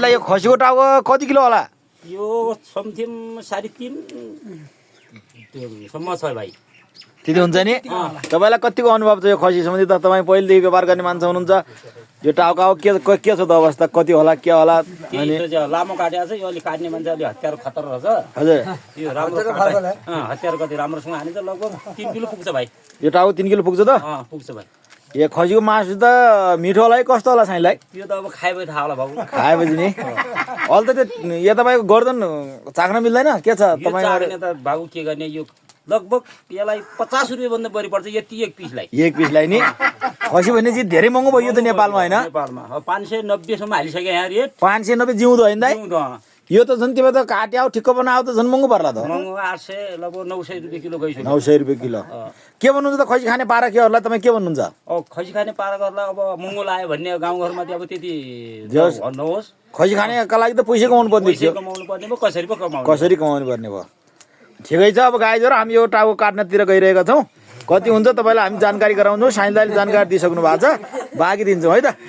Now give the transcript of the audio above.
तपाईँलाई यो खसीको टाउको कति किलो होला? यो समथिम 3.5 सम्म छ भाइ। त्यति हुन्छ नि। तपाईँलाई कतिको अनुभव छ यो खसी सम्बन्धी? त तपाईँ पहिलेदेखि व्यापार गर्ने मान्छे हुनुहुन्छ। यो टाउको के छ त अवस्था? कति होला के होला? अनि लामो काटेको छ। यो अलि काट्ने मान्छे अलि हतियार खतर रहेछ। हजुर यो राम्रो हतियार कति राम्रोसँग हानिन्छ लगभग 3 किलो पुग्छ भाइ। यो टाउको 3 किलो पुग्छ त? पुग्छ भाइ। यो खसीको मासु त मिठो होला है कस्तो होला साईलाई? त्यो त अब खाएपछि थाहा होला बाबु। खाएपछि नि अहिले त त्यो यो तपाईँको गर्दन चाख्न मिल्दैन के छ तपाईँ? त बाबु के गर्ने यो लगभग यसलाई 50 रुपियाँ भन्दा बढी पर्छ यति एक पिसलाई। एक पिसलाई नि खसी भने चाहिँ धेरै महँगो भयो त नेपालमा होइन? नेपालमा 590 सम्म हालिसक्यो यहाँ रेट। 590 जिउँदो होइन दाइ? यो त झन् तिमी त काट्याउ ठिक्क बनाऊ त झन् महँगो पर्ला त। महँगो 800 लगभग 900 रुपियाँ किलो गइसक्यो। 900 रुपियाँ किलो। के भन्नुहुन्छ त खसी खाने पारा केहरूलाई तपाईँ के भन्नुहुन्छ? खसी खाने पाराहरूलाई अब महँगो लाग्यो भन्ने गाउँघरमा चाहिँ अब त्यति भन्नुहोस्। खसी खानेका लागि त पैसा कमाउनु पर्ने थियो। कमाउनु पर्ने भयो कसरी पो कमाउनु पर्ने भयो। ठिकै छ। अब गाईजोर हामी यो टाउको काट्नतिर गइरहेका छौँ। कति हुन्छ तपाईँलाई हामी जानकारी गराउँछौँ। साइँदाले जानकारी दिइसक्नु भएको छ। बाँकी दिन्छौँ है त।